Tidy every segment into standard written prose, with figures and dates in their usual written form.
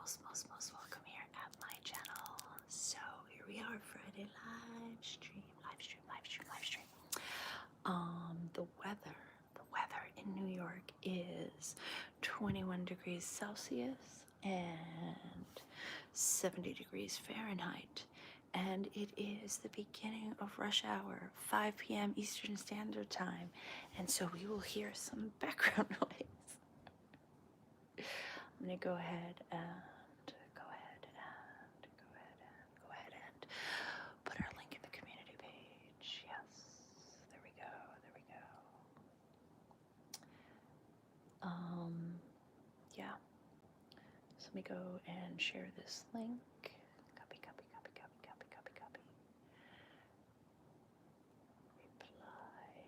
most welcome here at my channel. So here we are, Friday live stream. The weather in New York is 21 degrees Celsius and 70 degrees Fahrenheit. And it is the beginning of rush hour, 5 p.m. Eastern Standard Time. And so we will hear some background noise. I'm going to go ahead and put our link in the community page. Yes, there we go. Yeah. So let me go and share this link. Copy. Reply.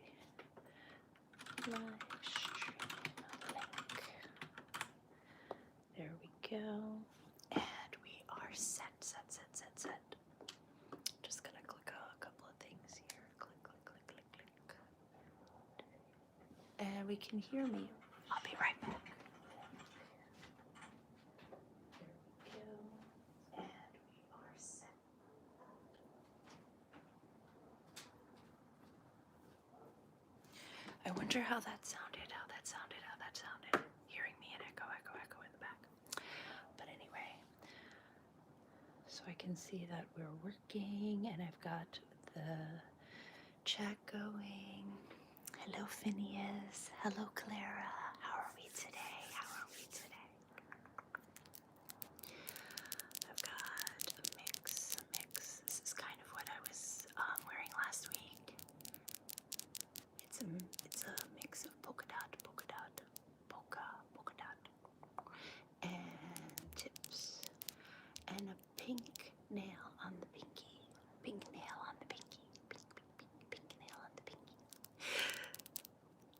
Live stream link. There we go. And we are set. Just gonna click a couple of things here. Click. And we can hear me. I'll be right back. There we go. And we are set. I wonder how that sounded. Hearing me and echo in the back. But anyway, so I can see that we're working and I've got the chat going. Hello, Phineas. Hello, Clara. How are we today? I've got a mix. This is kind of what I was wearing last week. It's a mix of polka dot, and tips, and a pink nail on the pinky. Pink nail on the pinky.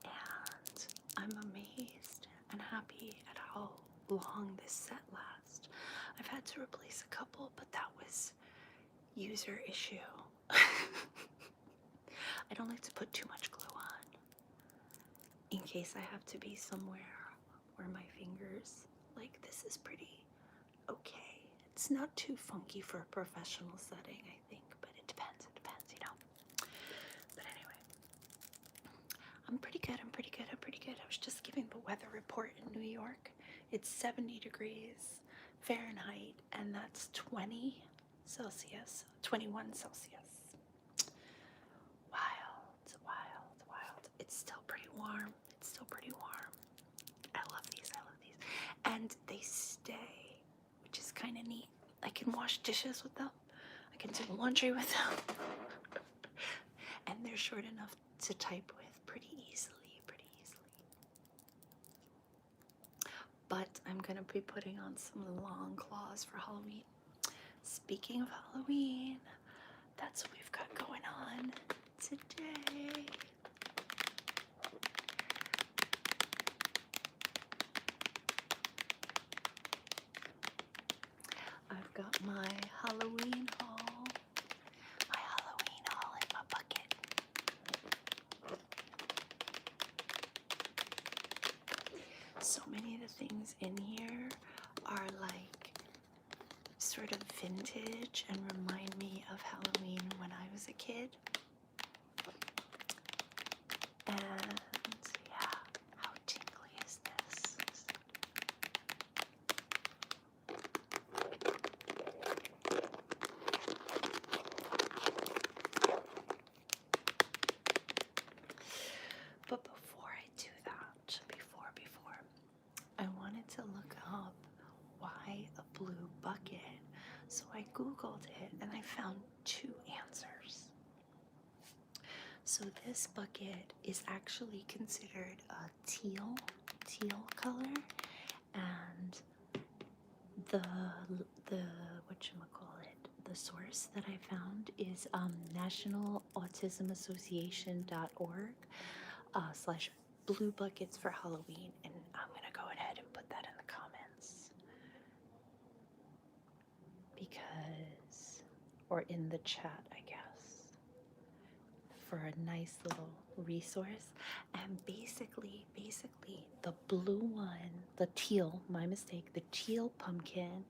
And I'm amazed and happy at how long this set lasts. I've had to replace a couple, but that was user issue. I don't like to put too much glue on in case I have to be somewhere where my fingers, like, this is pretty okay. It's not too funky for a professional setting, I think, but it depends, But anyway, I'm pretty good. I was just giving the weather report in New York. It's 70 degrees Fahrenheit, and that's 21 Celsius. Wild. It's still pretty warm. I love these. And they stay, which is kind of neat. I can wash dishes with them. I can do laundry with them. And they're short enough to type with pretty easily. But I'm going to be putting on some long claws for Halloween. Speaking of Halloween, that's what we've got going on today. I've got my Halloween haul in my bucket. So many of the things in here are like sort of vintage and remind me of Halloween when I was a kid. And yeah, how tingly is this? But before I do that, before, I wanted to look up why a blue bucket. So I Googled it and I found two answers. So this bucket is actually considered a teal color, and the the source that I found is nationalautismassociation.org /blue buckets for Halloween, and I'm gonna go ahead and put that in the comments or in the chat, I guess, for a nice little resource. And basically the blue one, the teal, my mistake, the teal pumpkin,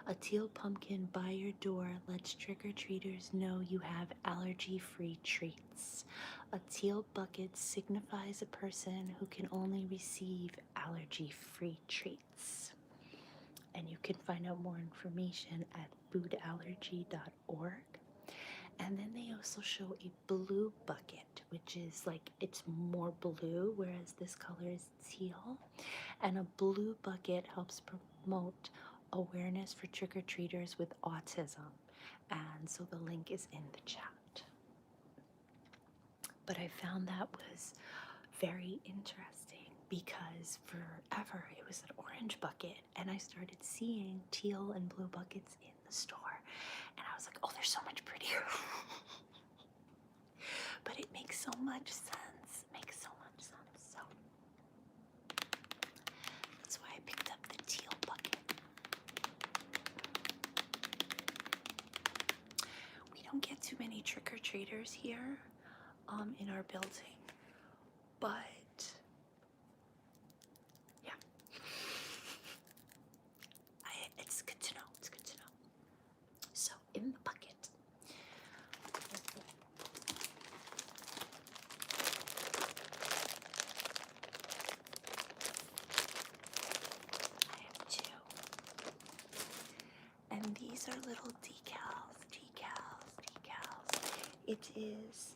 a teal pumpkin by your door lets trick-or-treaters know you have allergy-free treats. A teal bucket signifies a person who can only receive allergy-free treats. And you can find out more information at foodallergy.org. And then they also show a blue bucket, which is like it's more blue, whereas this color is teal. And a blue bucket helps promote awareness for trick-or-treaters with autism. And so the link is in the chat. But I found that was very interesting because forever it was an orange bucket, and I started seeing teal and blue buckets in the store, and I was like, oh, they're so much prettier. But it makes so much sense. So that's why I picked up the teal bucket. We don't get too many trick-or-treaters here in our building, but yeah, it's good to know. So in the bucket, I have two, and these are little decals. It is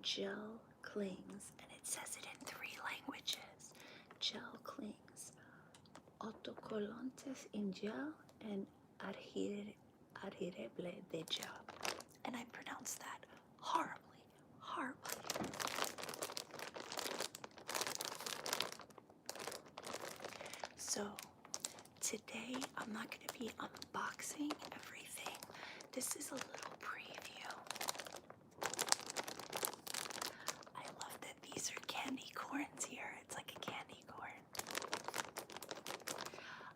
gel clings, and it says it in 3 languages. Gel clings, autocolantes in gel, and adherible de gel. And I pronounced that horribly. So today I'm not going to be unboxing everything. This is a little preview. I love that these are candy corns here. It's like a candy corn.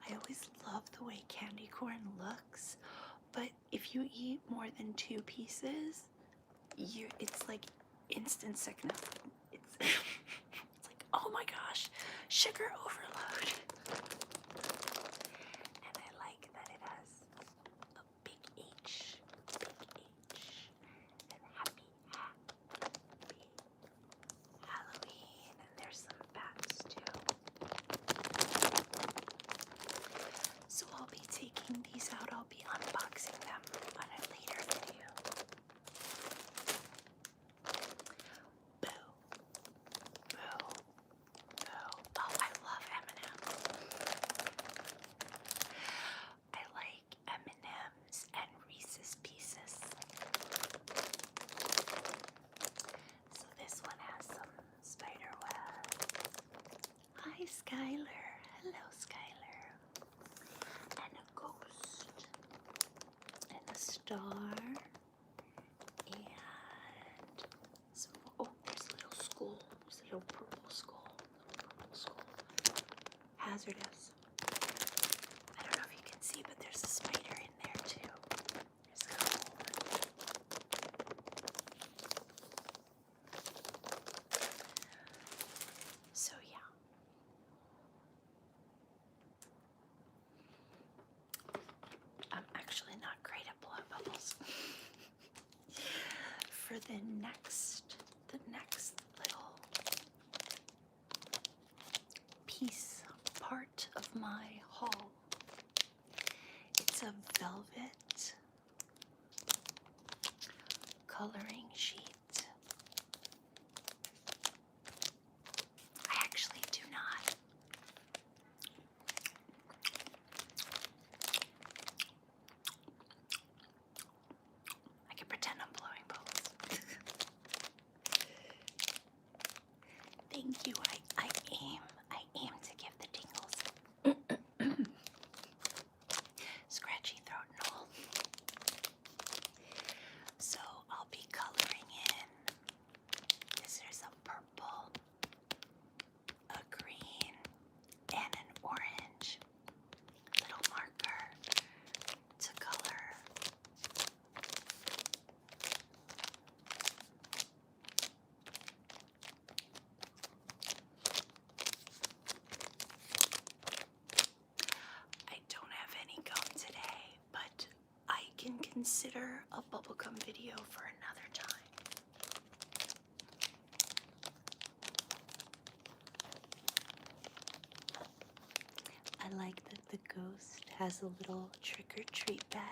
I always love the way candy corn looks, but if you eat more than 2 pieces, it's like instant sickness. It's like, oh my gosh, sugar overload. And I like that it has a big H, and happy Halloween, and there's some bats too. So I'll be taking these out. I'll be unboxing them on a later video. Boo. Oh, I love M&M's. I like M&M's and Reese's Pieces. So this one has some spider web. Hi, Skylar. Hello, Skylar. And a ghost. And a star. And some, oh, there's a little skull. There's a little purple skull. Hazardous. I don't know if you can see, but there's a spider in there too. There's a couple. So yeah. I'm actually not great at blowing bubbles. For the next little part of my haul, it's a velvet coloring sheet. I actually do not. I can pretend I'm blowing bubbles. Thank you. I aim to give the tingles. Scratchy throat and all. So I'll be coloring in consider a bubblegum video for another time. I like that the ghost has a little trick-or-treat bag.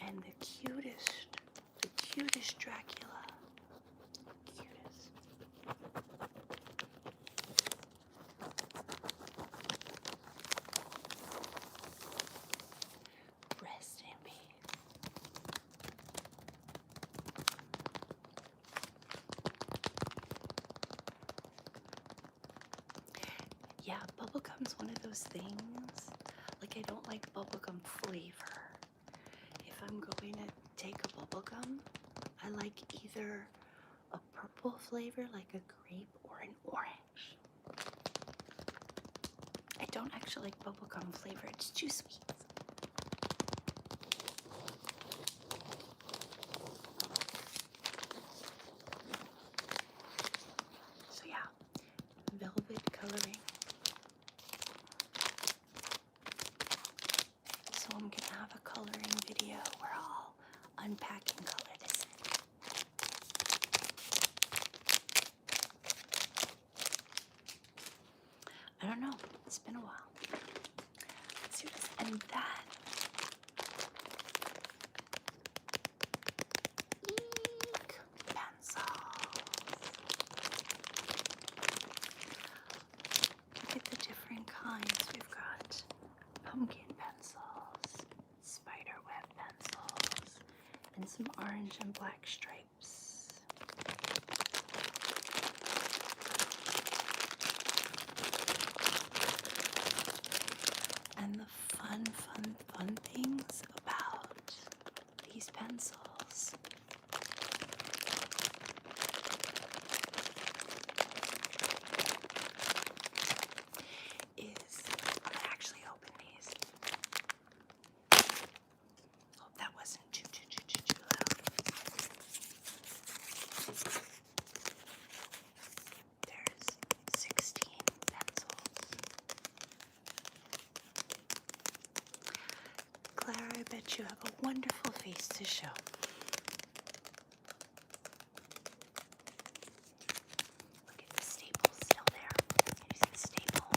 And the cutest Dracula. Cutest. Rest in peace. Yeah, bubblegum's one of those things. Like, I don't like bubblegum flavor. If I'm going to take a bubblegum, I like either a purple flavor like a grape or an orange. I don't actually like bubblegum flavor, it's too sweet. So yeah, velvet coloring. So I'm gonna have a coloring video where I'll unpack and color this in. I don't know, it's been a while. Let's do this. And then pencils. Look at the different kinds. We've got pumpkin pencils, spiderweb pencils, and some orange and black stripes. And the fun things about these pencils is, I'm gonna actually open these. Hope that wasn't too loud. There's 16 pencils. Clara, I bet you have a wonderful face to show. Look at the staple still there. Can you see the staple?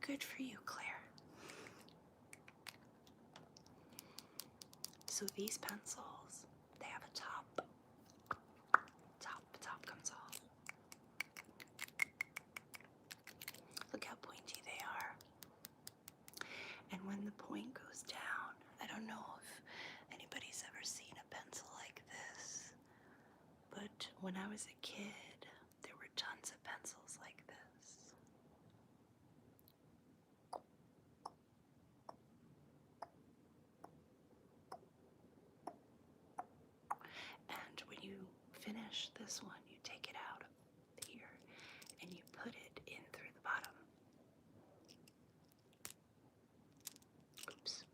Good for you, Claire. So these pencils, they have a top. Top comes off. Look how pointy they are. And when the point goes down, I don't know if anybody's ever seen a pencil like this, but when I was a kid, there were tons of pencils like this. And when you finish this one, you take it out of here and you put it in through the bottom. Oops.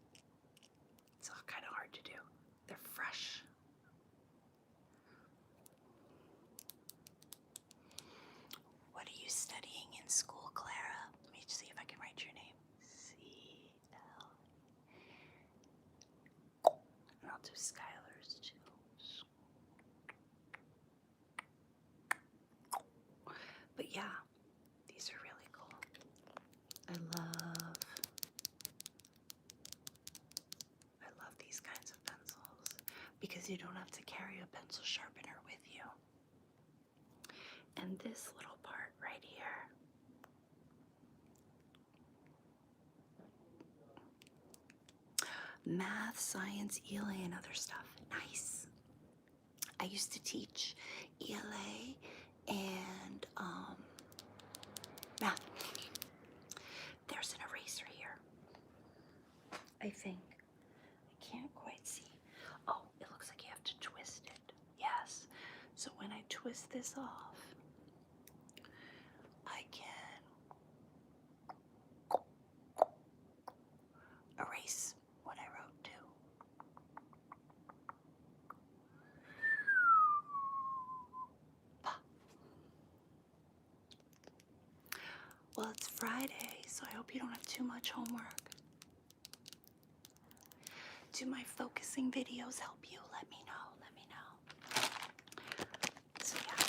It's all kind of hard to do. They're fresh. What are you studying in school, Clara? Let me see if I can write your name. C-L. And I'll do Skylar's too. But yeah, these are really cool. I love these kinds of pencils because you don't have to carry a pencil sharpener with you. And this little part right here, math, science, ELA, and other stuff. Nice. I used to teach ELA and math. There's an eraser here, I think. I can't quite see. Oh, it looks like you have to twist this off, I can erase what I wrote too. Well, it's Friday, so I hope you don't have too much homework. Do my focusing videos help you? Let me know. Let me know. So yeah,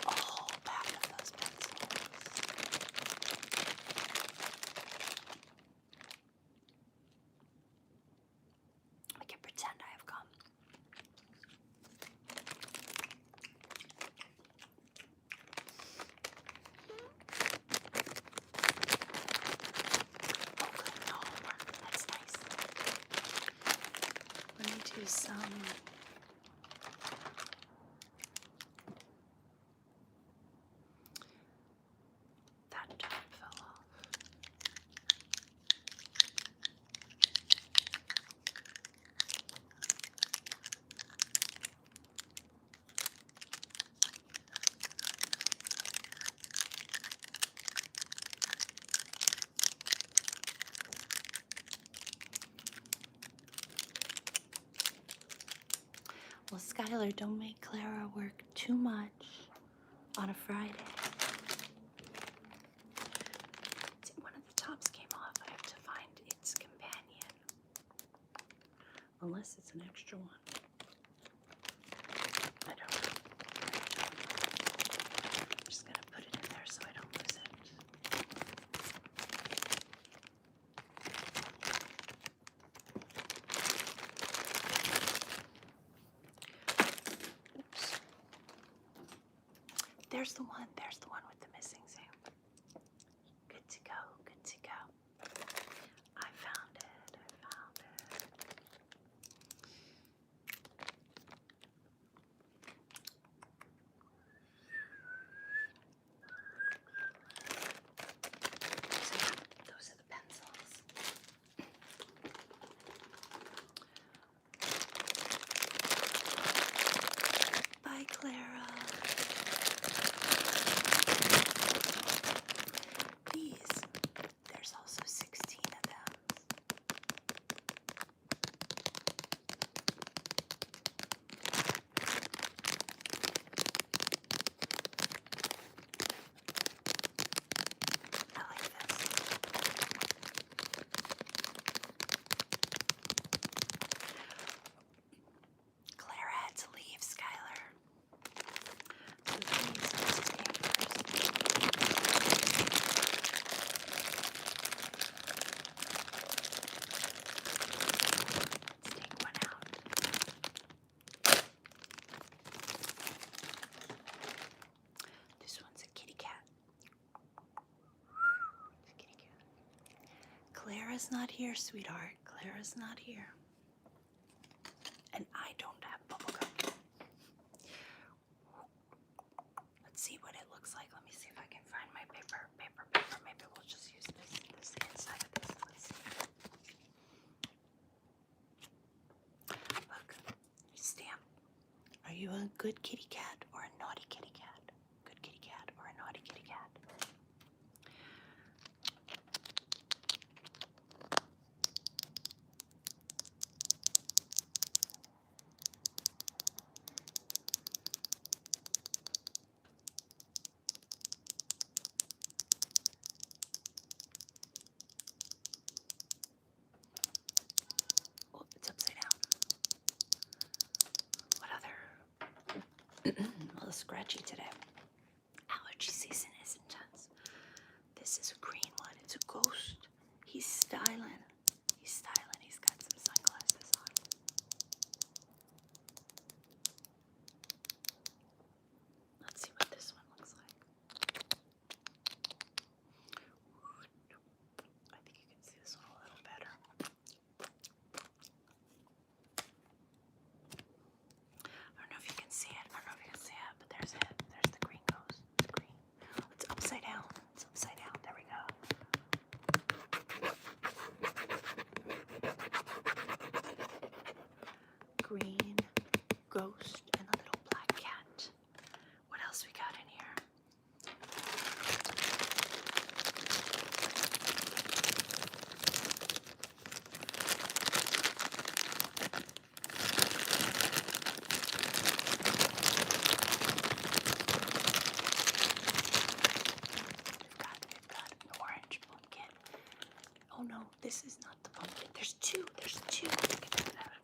a whole pack of those pencils. I can pretend I have gum. Oh, good. No homework. That's nice. Let me do some. That top fell off. Well, Skylar, don't make Clara work too much on a Friday. See, one of the tops came off. I have to find its companion. Unless it's an extra one. I don't know. I'm just going to put it in there so I don't lose it. Oops. There's the one with the missing Sam. Good to go, good to go. I found it. So yeah, those are the pencils. Bye, Clara. These, there's also 16 of them. I like this. Clara had to leave, Skylar. So these are stampers. Let's take one out. This one's a kitty cat. It's a kitty cat. Clara's not here, sweetheart. Clara's not here. And I don't have bubblegum. Let's see what it looks like. Let me see if I can find my paper. Maybe we'll just use this inside of this. Let's see. Look, stamp. Are you a good kitty cat or a naughty kitty cat? Good kitty cat or a naughty kitty cat? Oh, it's upside down. What other? A little scratchy today. Allergy season is intense. This is a green one. It's a ghost. He's styling. He's got some sunglasses on. Let's see what this one looks like. I think you can see this one a little better. I don't know if you can see it. But there's it. There's the green ghost. The green. It's upside down. There we go. Green ghost and a little black cat. Oh no, this is not the pumpkin. There's two. I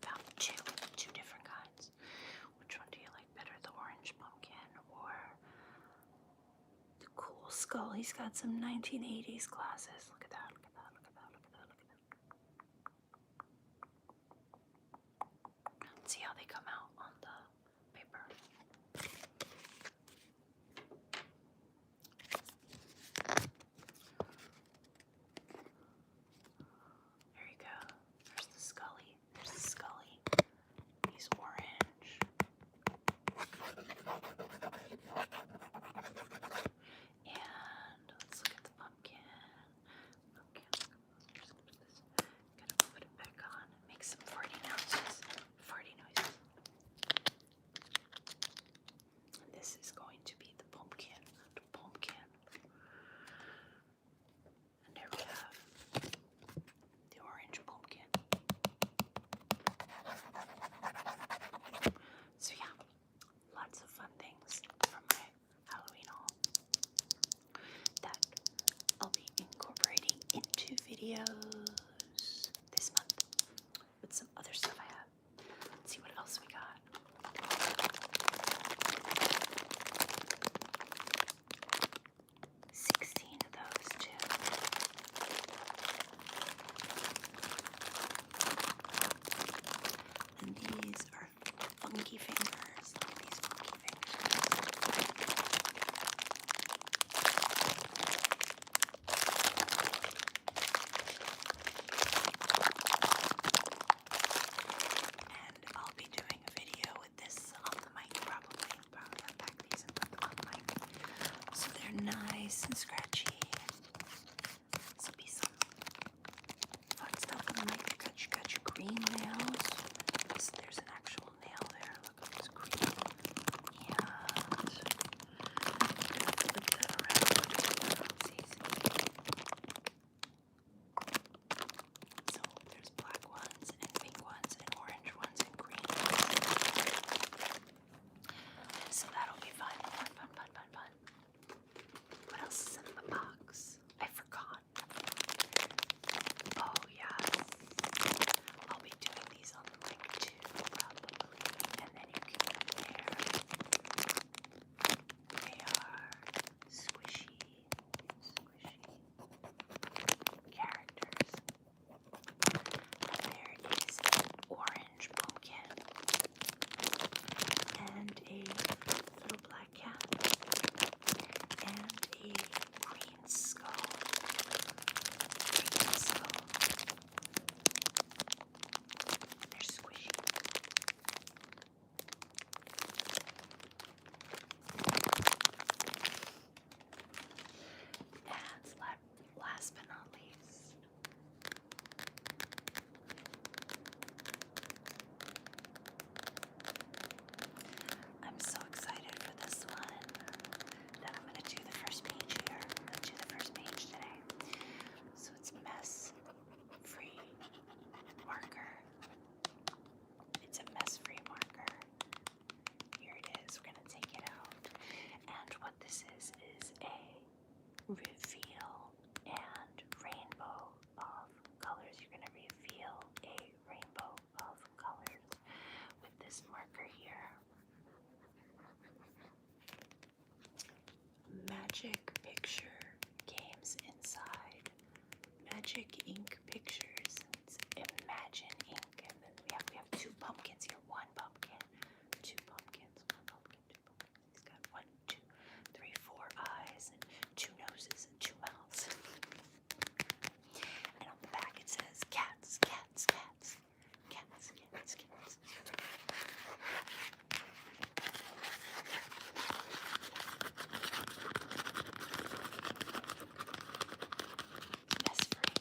found two different kinds. Which one do you like better, the orange pumpkin or the cool skull? He's got some 1980s glasses. Look at that. Let's see how they come out on the paper. There you go. There's the Scully. He's orange. And let's look at the pumpkin. Gotta put it back on. Make some farty noises. And this is going to be the pumpkin. And there we have the orange pumpkin. So yeah, lots of fun things from my Halloween haul that I'll be incorporating into videos this month with some other stuff I have. Let's see what else we got. 16 of those too. And these are funky fingers. Look at these funky fingers. And I'll be doing a video with this on the mic probably. Unpack these and put them on the mic. So they're nice and scratchy. This will be some fun stuff on the mic. You got your green nails. There's an actual nail there. Look at this green. And flip that around. It's easy. So there's black ones and pink ones and orange ones and green ones. So that'll be fun. What else is in the box? I forgot. Oh yes. I'll be doing these on the mic too, probably. And then you can compare. They are squishy characters. There is an orange pumpkin and a little black cat and a green skull. They're squishy. And last but not least, I'm so excited for this one that I'm going to do the first page here. I'm going to do the first page today. So it's mess-free marker. It's a mess-free marker. Here it is. We're going to take it out. And what this is a reveal and rainbow of colors. You're going to reveal a rainbow of colors with this marker here. Magic picture games inside. Magic ink pictures. It's Imagine ink. And then we have two pumpkins here. One pumpkin, two pumpkins, one pumpkin, two pumpkins. He's got 1, 2, 3, 4 eyes and 2 noses and 2 mouths. And on the back it says cats. Mess free.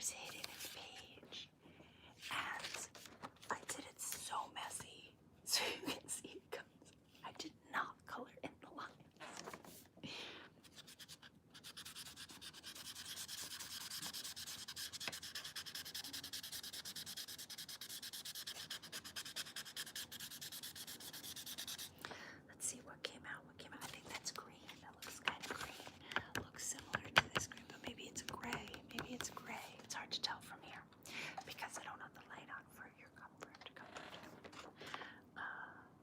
colors hidden in the page. And I did it so messy, so you can see it comes. I did not color in the lines. Let's see what came out. I think that's green. That looks kind of green. Looks similar to this green, but maybe it's gray. It's hard to tell from here because I don't have the light on for your comfort.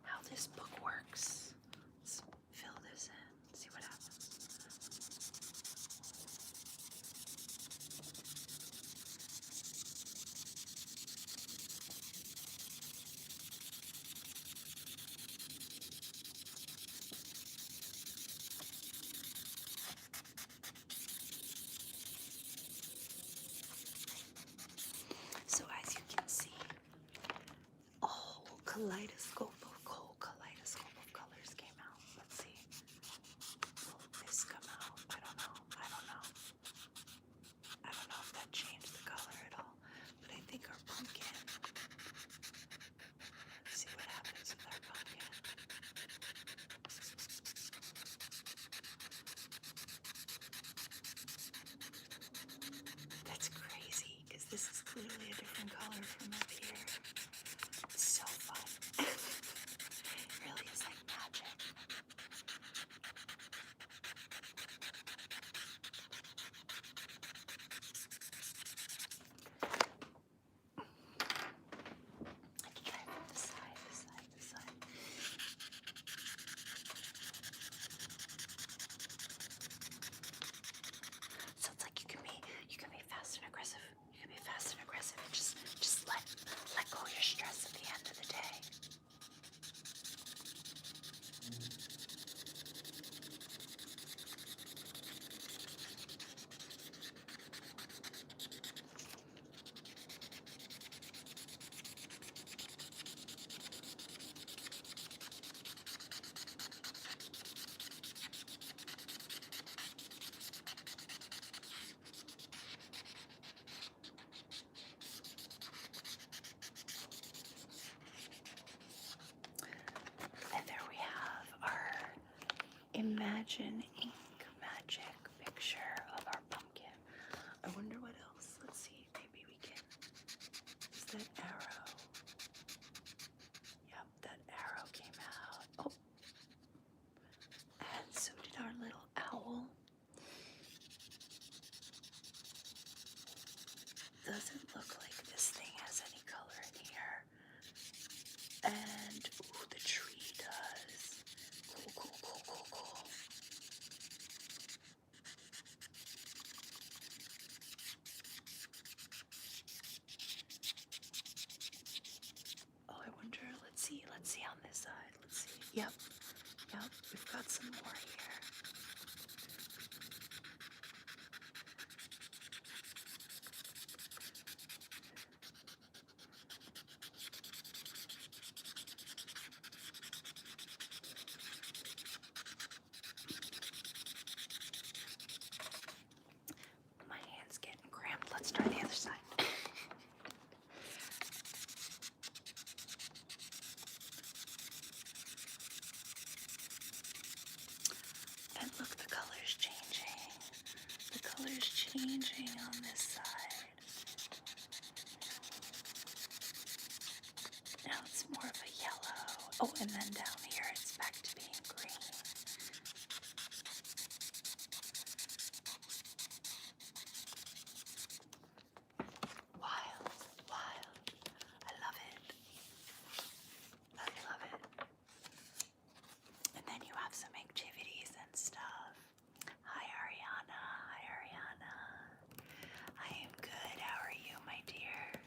How this book works. Let's fill this in. See what happens. So as you can see, a whole kaleidoscope of colors came out. Let's see. Will this come out? I don't know. I don't know if that changed the color at all. But I think our pumpkin. See what happens with our pumpkin. That's crazy, because this is clearly a different color from up here. It's so fun. It really is like magic. I can try from the side. So it's like you can be fast and aggressive. And just let go of your stress at the end of the day. And there we have our Imagine Ink Magic picture of our pumpkin. I wonder what else. Let's see. Maybe we can. Is that arrow? Yep, that arrow came out. Oh. And so did our little owl. Doesn't look like this thing has any color in here. And ooh, the tree does. Cool. Oh, I wonder. Let's see on this side. Let's see. Yep. We've got some more here. My hand's getting cramped. Let's try the other side. And look, the color's changing. On this side. Now it's more of a yellow. Oh, and then down here it's back to being green. Wild. I love it. And then you have some activities and stuff. Hi, Ariana. I am good. How are you, my dear?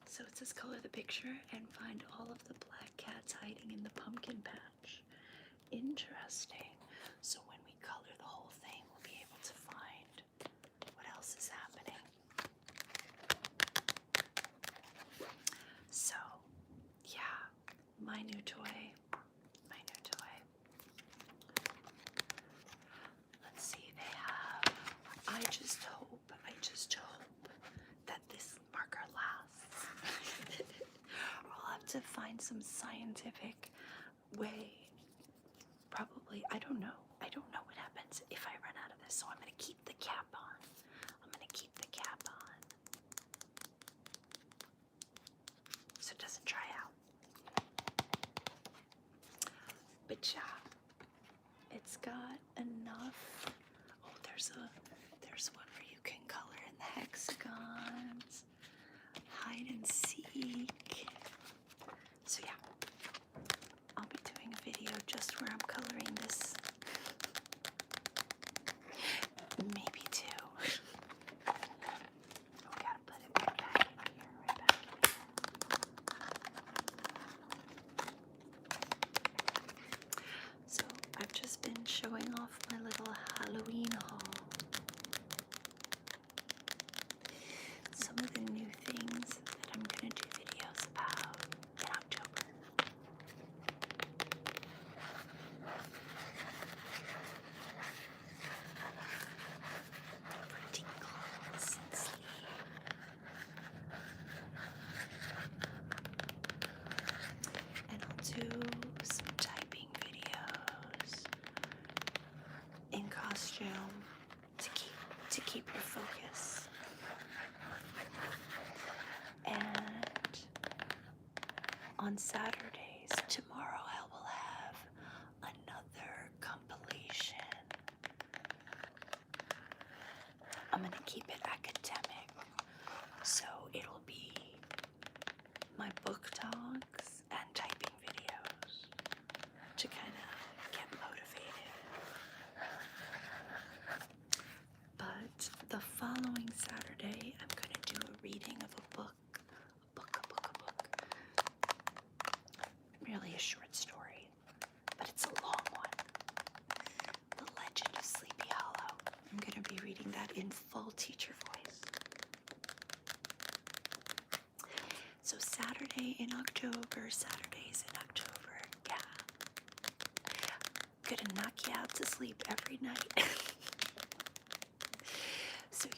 So it says color the picture and find all of the black cats hiding in the pumpkin patch. Interesting. So when we color the whole thing, we'll be able to find what else is happening. So, yeah, my new toy. Let's see, I just to find some scientific way. Probably, I don't know. I don't know what happens if I run out of this, so I'm going to keep the cap on. I'm going to keep the cap on so it doesn't dry out. But yeah, it's got enough. Oh, there's one where you can color in the hexagons, hide and seek. So yeah, I'll be doing a video just where I'm coloring this. Maybe two. We gotta put it right back in here, right back in here. So I've just been showing off my little Halloween haul. Some of the new things that I'm gonna do videos about in October. Pretty clothes and sleep. And I'll do some typing videos in costume to keep your focus. And on Saturdays, tomorrow, I will have another compilation. I'm going to keep it academic, so it'll be my book talks and typing videos to kind of get motivated. But the following Saturday, I'm going to do a reading of a book. Really a short story, but it's a long one. The Legend of Sleepy Hollow. I'm going to be reading that in full teacher voice. So Saturdays in October, yeah. Gonna knock you out to sleep every night. So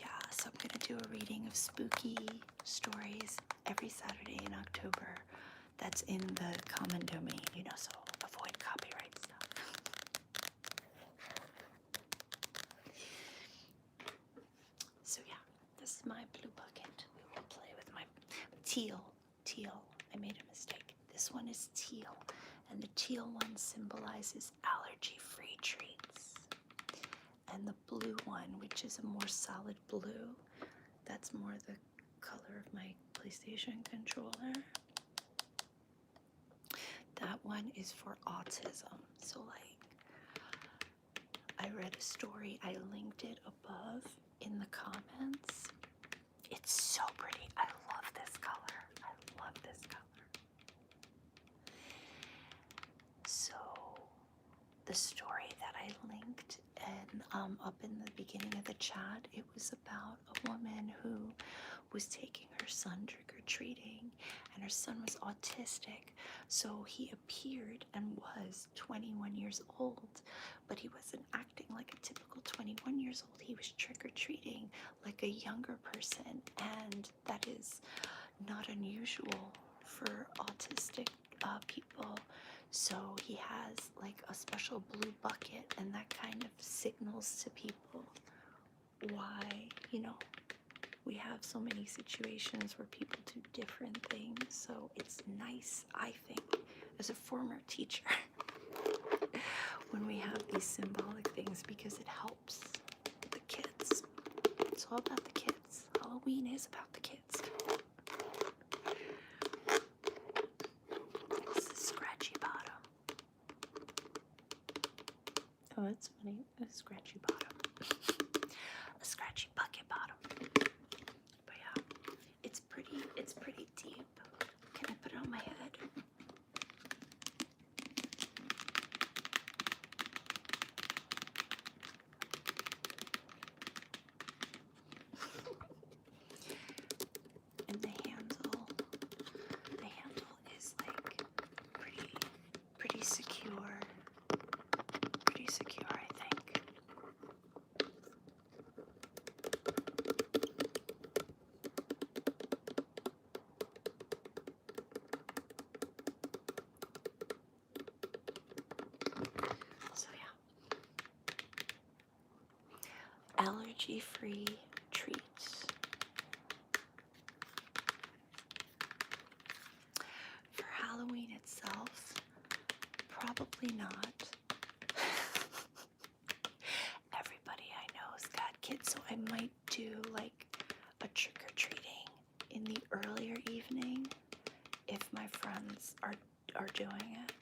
I'm gonna do a reading of spooky stories every Saturday in October. That's in the common domain, so avoid copyright stuff. So this is my blue bucket. We will play with my teal. I made a mistake. This one is teal, and the teal one symbolizes allergy-free treats. And the blue one, which is a more solid blue, that's more the color of my PlayStation controller. That one is for autism. So I read a story, I linked it above in the comments. It's so pretty. I love this color. So the story that I linked and up in the beginning of the chat, it was about a woman who was taking her son trick-or-treating, and her son was autistic, so he appeared and was 21 years old, but he wasn't acting like a typical 21 years old. He was trick-or-treating like a younger person, and that is not unusual for autistic people. So he has a special blue bucket, and that kind of signals to people why, we have so many situations where people do different things. So it's nice, I think, as a former teacher, when we have these symbolic things, because it helps the kids. It's all about the kids. Halloween is about the kids. This is scratchy bottom. Oh, that's funny. A scratchy bottom. A scratchy bucket bottom. But yeah, it's pretty deep. Can I put it on my head? And the handle is pretty secure. Pretty secure, I think. allergy-free treats. For Halloween itself, probably not. Everybody I know has got kids, so I might do like a trick-or-treating in the earlier evening if my friends are doing it.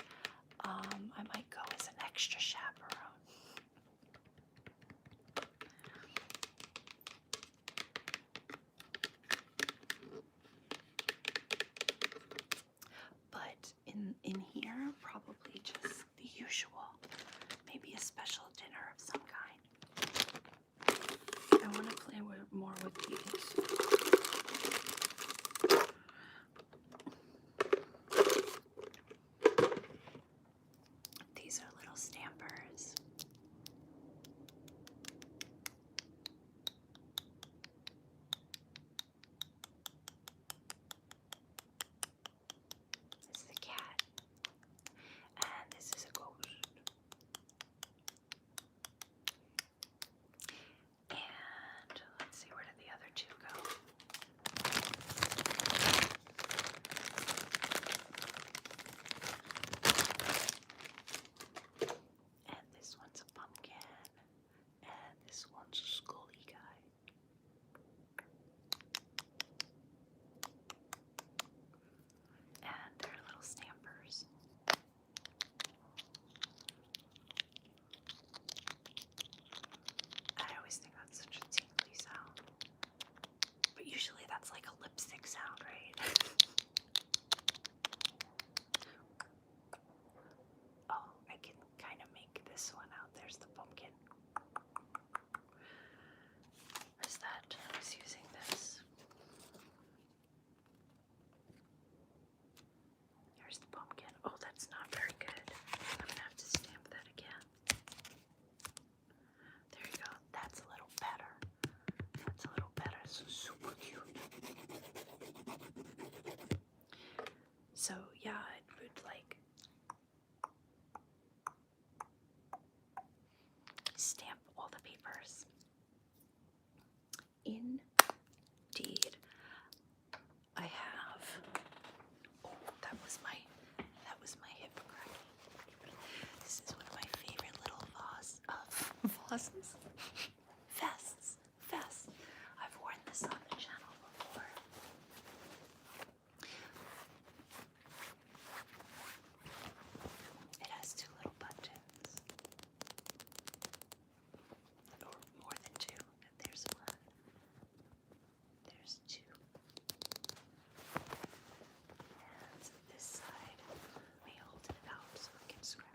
I might go as an extra chaperone. But in here, probably just the usual. Maybe a special dinner of some kind. I want to play more with these. These are little stampers. This is a cat, and this is a ghost. And let's see, where did the other two go? And this one's a pumpkin, and this one's a scully guy. And they're little stampers. I always think that's such a tingly sound. But usually that's like a lipstick sound, right? Oh, I can kind of make this one out. There's the pumpkin. Where's that? I was using this. Here's the pumpkin. Oh, that's not very good. I'm gonna have to stamp that again. There you go. That's a little better. That's a little better. So super cute. So yeah, it would like stamp all the papers. Indeed. I have. Oh, that was my hypocrite. This is one of my favorite little vases. Vests. I've worn this on the channel before. It has two little buttons. Or more than two. There's one. There's two. And this side, let me hold it out so it can scratch.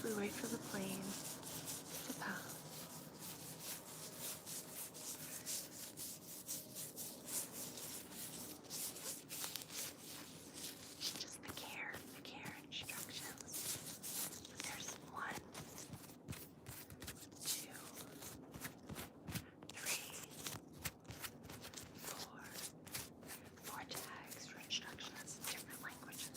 basically wait for the plane to pass. Just the care instructions. There's 1, 2, 3, 4 tags for instructions in different languages.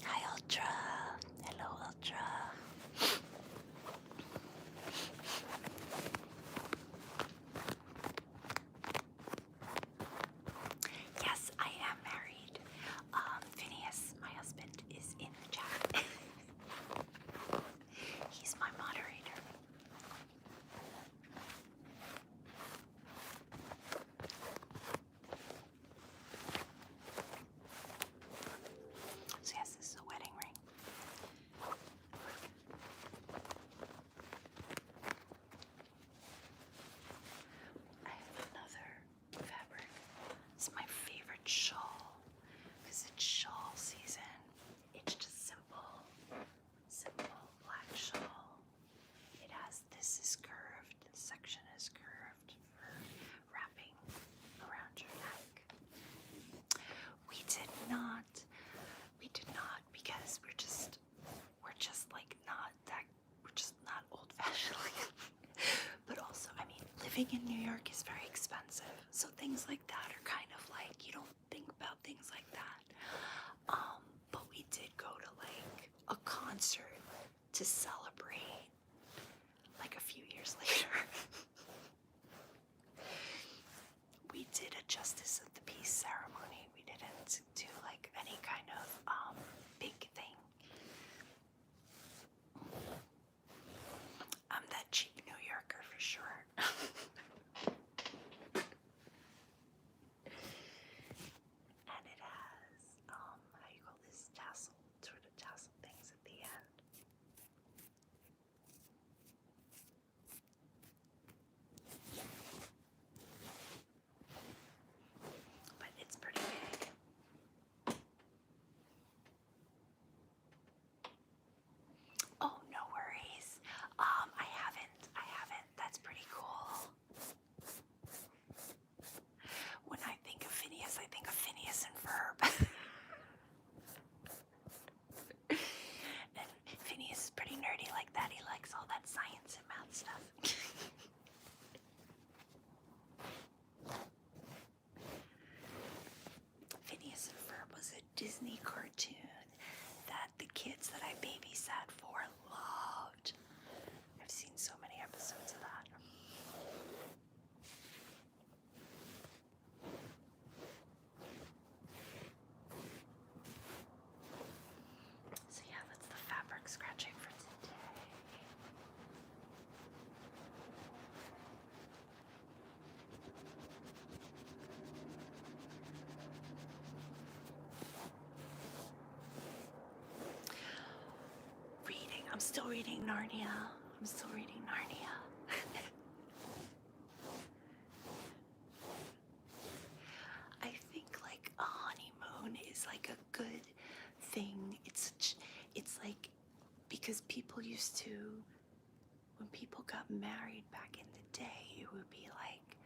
Hi Ultra. Hello Ultra. Yes, I am married. Phineas, my husband, is in the chat. He's my moderator. So yes, this is a wedding ring. I have another fabric. It's my favorite shawl because it's shawl season. It's just simple black shawl. It has, this is curved, this section is curved for wrapping around your neck. We did not because we're just like not that, we're just not old fashioned. But also, I mean, living in New York is very expensive. So things like that are kind of like, you don't think about things like that. But we did go to like a concert to celebrate like a few years later. We did a Justice of the Peace ceremony. We didn't do like any kind of big thing. I'm that cheap New Yorker for sure. And it has, how you call this, tassel, sort of tassel things at the end. But it's pretty big. Oh, no worries. I haven't. That's pretty cool. When I think of Phineas, I think of Phineas and Ferb. And Phineas is pretty nerdy like that. He likes all that science and math stuff. Phineas and Ferb was a Disney cartoon that the kids that I babysat for loved. I've seen so many episodes of that. So yeah, that's the fabric scratching for today. I'm still reading Narnia. I think like a honeymoon is like a good thing. It's like, because people used to, when people got married back in the day, it would be like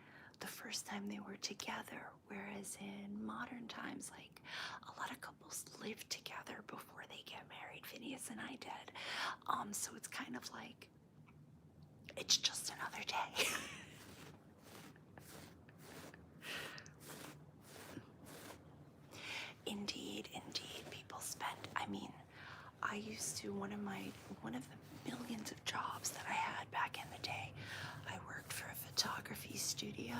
the first time they were together, whereas in modern times, like a lot of couples live together before they get married. Phineas and I did. So it's kind of like, it's just another day. Indeed, people spend, I mean, I used to, one of the millions of jobs that I had back in the day, I worked for a photography studio,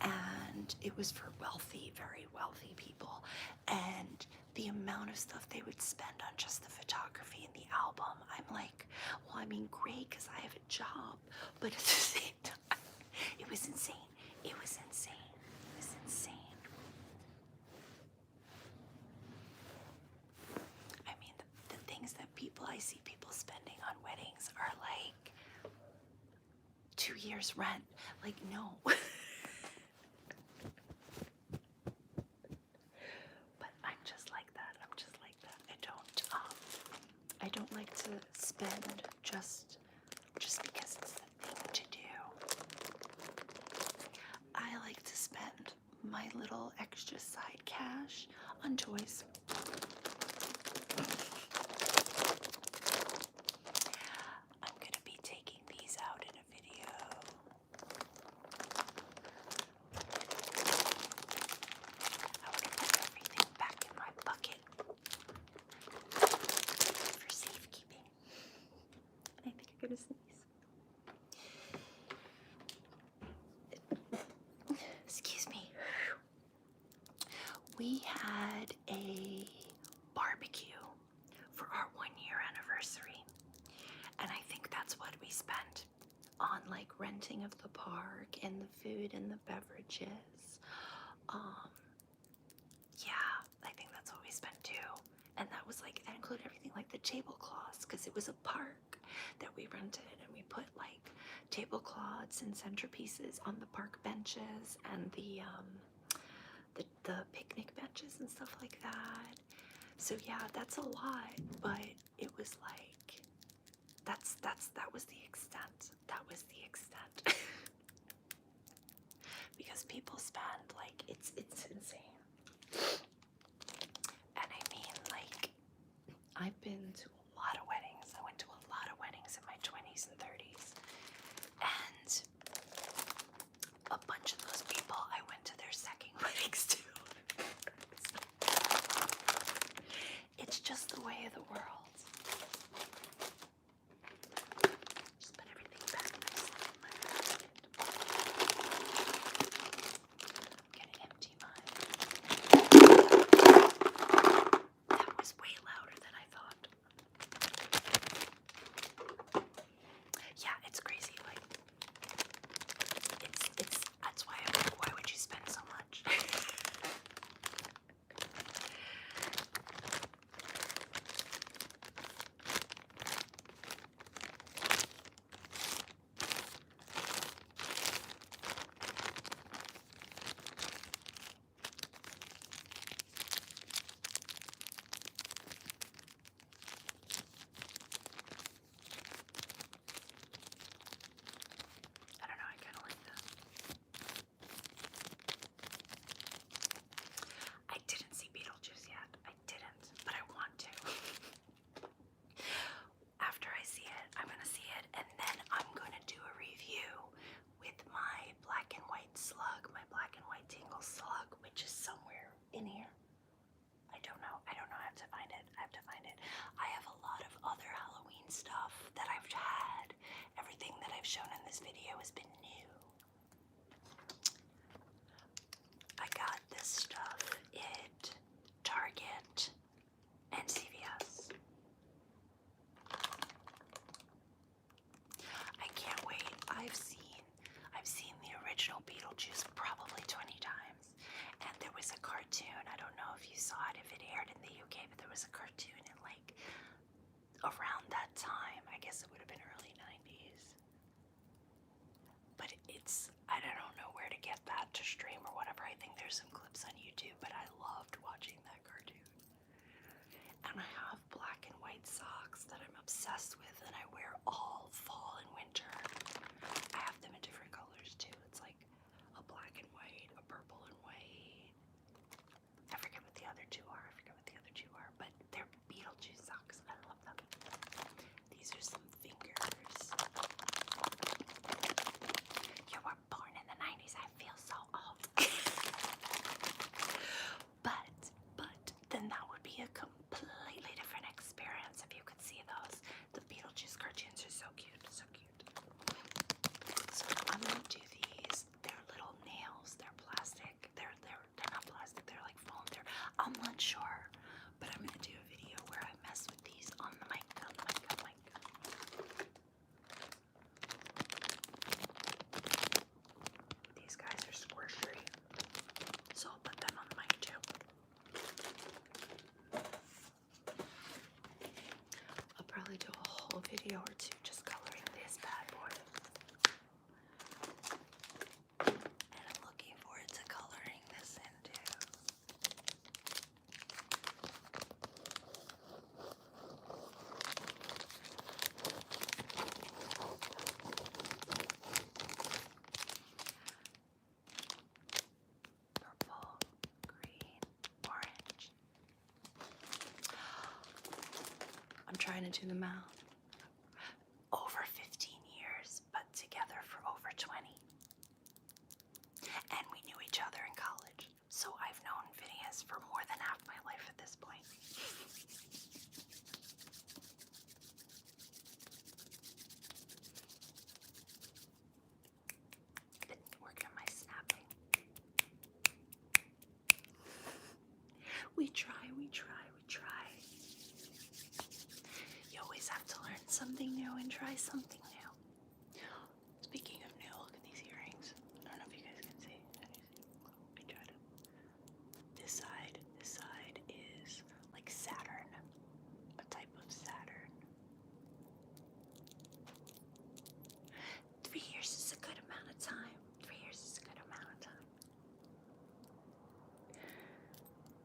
and it was for very wealthy people, and the amount of stuff they would spend on just the photography and the album, I'm like, well, I mean, great, because I have a job, but at the same time, it was insane. I mean, the things that I see people spending on weddings are like 2 years rent. Like, no. don't like to spend just because it's the thing to do. I like to spend my little extra side cash on toys. I'm gonna be taking these out in a video. I want to put everything back in my bucket for safekeeping. And I think I'm gonna sneeze. Excuse me. We had a barbecue for our 1-year anniversary, and I think that's what we spent on, like, renting of the park and the food and the beverages. Yeah, I think that's what we spent too. And that was like, that included everything, like the tablecloths, because it was a park that we rented, and we put like tablecloths and centerpieces on the park benches and the picnic benches and stuff like that. So yeah, that's a lot, but it was like, that was the extent. That was the extent. Because people spend, like, it's insane. And I mean, like, I've been to a lot of weddings. I went to a lot of weddings in my 20s and 30s. And a bunch of those people, I went to their second weddings too. It's just the way of the world. Just put everything back nicely in my basket. I'm gonna empty mine. That was way louder than I thought. Yeah, it's crazy. Like, it's that's why I'm like, why would you spend so much? I don't know, I kind of like that. I didn't see Beetlejuice yet. I didn't, but I want to. After I see it, I'm gonna see it, and then I'm gonna do a review with my black and white slug, my black and white tingle slug, which is somewhere in here. I don't know. I have to find it. I have a lot of other Halloween stuff that I've had. Everything that I've shown in this video has been new. I got this stuff at Target and CVS. I can't wait. I've seen the original Beetlejuice probably 20 times. And there was a cartoon. I don't know if you saw it, if it aired in the UK, but there was a cartoon in, like, around that time. I guess it would have been early 90s. But I don't know where to get that to stream or whatever. I think there's some clips on YouTube, but I loved watching that cartoon. And I have black and white socks that I'm obsessed with, and I wear all fall and winter. I have them in different colors too. It's like a black and white, a purple and white. I forget what the other two are. But they're Beetlejuice socks. I love them. These are some fingers. You were born in the 90s. I feel so old. But then that would be a completely different experience if you could see those. The Beetlejuice cartoons are so cute, so cute. So I'm gonna do these. They're little nails. They're plastic. They're not plastic. They're like foam. I'm not sure, but I'm gonna do a video where I mess with these on the mic. These guys are squishy, so I'll put them on the mic too. I'll probably do a whole video or two just coloring this bad boy. And I'm looking forward to coloring this in too. trying to do the math. Over 15 years, but together for over 20. And we knew each other in college. So I've known Phineas for more than half my life at this point. Been working on my snapping. We try. You always have to learn something new and try something new. Speaking of new, look at these earrings. I don't know if you guys can see. I try to. This side is like Saturn, a type of Saturn. 3 years is a good amount of time. 3 years is a good amount of time.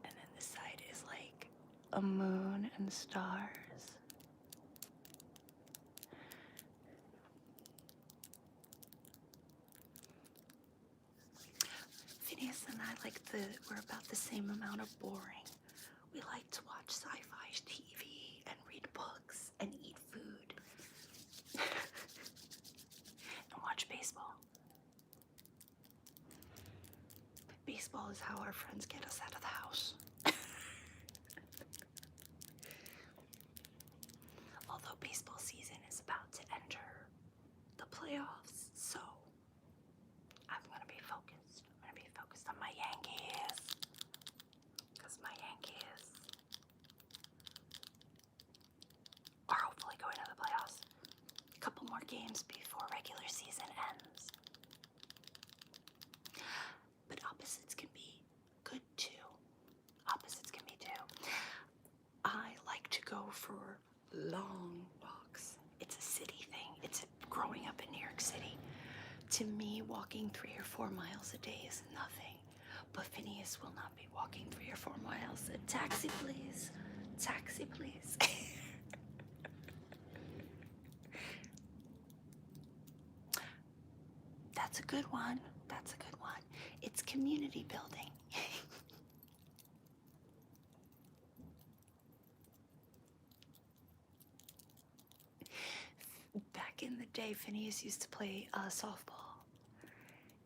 And then this side is like a moon and stars. Phineas and I we're about the same amount of boring. We like to watch sci-fi TV and read books and eat food and watch baseball. Baseball is how our friends get us out of the house. Although baseball season is about to enter the playoffs, so I'm gonna be focused. I'm gonna be focused on my Yankees, because my Yankees are hopefully going to the playoffs. A couple more games before regular season ends. But opposites can be good too. I like to go for long walks. It's a city thing. It's growing up in New York City. To me, walking 3 or 4 miles a day is nothing. But Phineas will not be walking 3 or 4 miles. Taxi, please. Taxi, please. That's a good one. It's community building. Back in the day, Phineas used to play softball.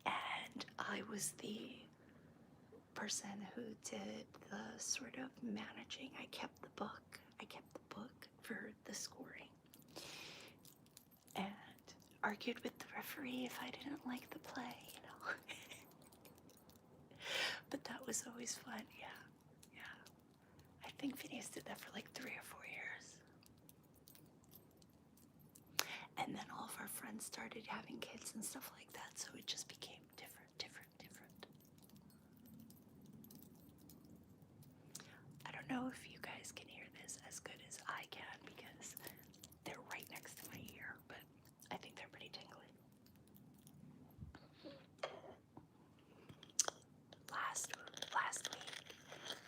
And I was the person who did the sort of managing. I kept the book for the scoring. And argued with the referee if I didn't like the play, you know. But that was always fun, yeah. I think Phineas did that for like 3 or 4 years. And then all of our friends started having kids and stuff like that, so it just became different. I don't know if you guys can hear this as good as I can because they're right next to my ear, but I think they're pretty tingly. Last week,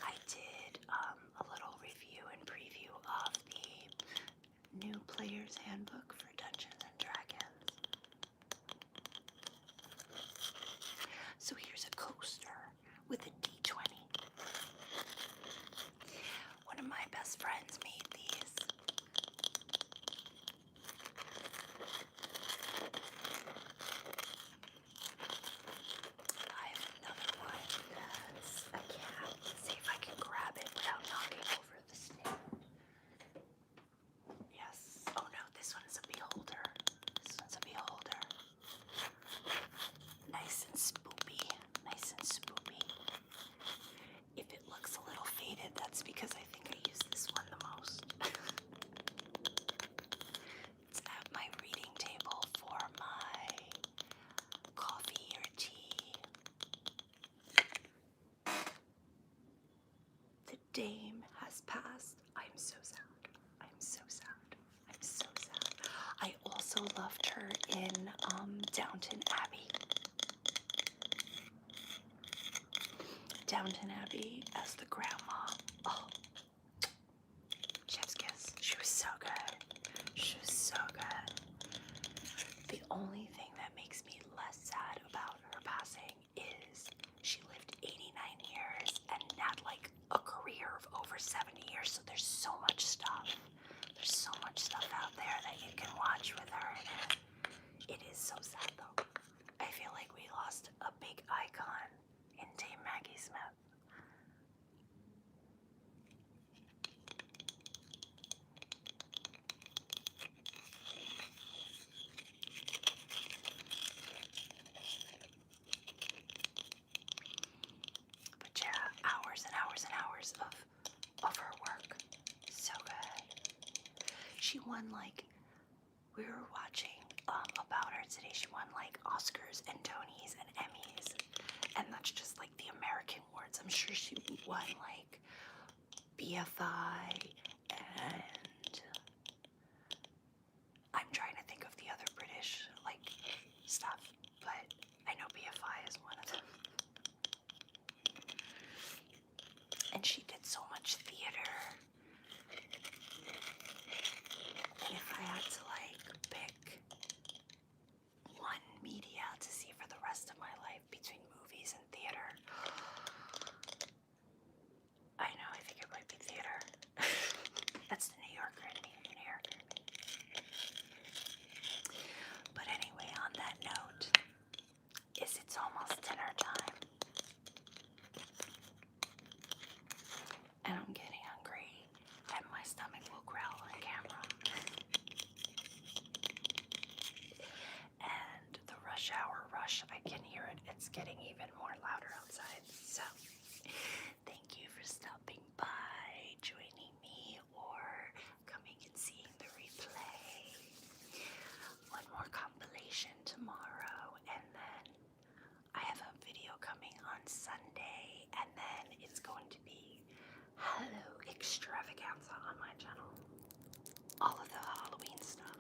I did a little review and preview of the new Player's Handbook for Dungeons and Dragons. So here's a coaster with a D20. One of my best friends made these. I have another one that's a cat. Let's see if I can grab it without knocking over the stand. Yes. Oh no, this one is a beholder. Nice and spoopy. If it looks a little faded, that's because I think I use this one the most. It's at my reading table for my coffee or tea. The dame has passed. I'm so sad. I also loved her in Downton Abbey. As the grandma. Oh, chef's kiss. She was so good. The only thing that makes me less sad about her passing is she lived 89 years and had like a career of over 70 years. So there's so much stuff. There's so stuff out there that you can watch with her in it. It is so sad though. I feel like we lost a big icon in Team Maggie Smith. But yeah, hours and hours and hours of her work. So good. She won, like, we were watching about her today. She won like Oscars and Tonys and Emmys, and that's just like the American awards. I'm sure she won like BFI, and I'm trying to think of the other British like stuff, but I know BFI is one of them. And she did so much theater. And if I had to like pick one media to see for the rest of my life between movies and theater, I know, I think it might be theater. That's the New Yorker in me, New Yorker in me. But anyway, on that note, it's almost dinner time. And I'm getting hungry, and my stomach will growl on camera. And the rush hour rush, I can hear it. It's getting even more louder outside. So, thank you for stopping by, joining me, or coming and seeing the replay. One more compilation tomorrow, and then I have a video coming on Sunday, and then it's going to be Hello Extravaganza on my channel. All of the Halloween stuff.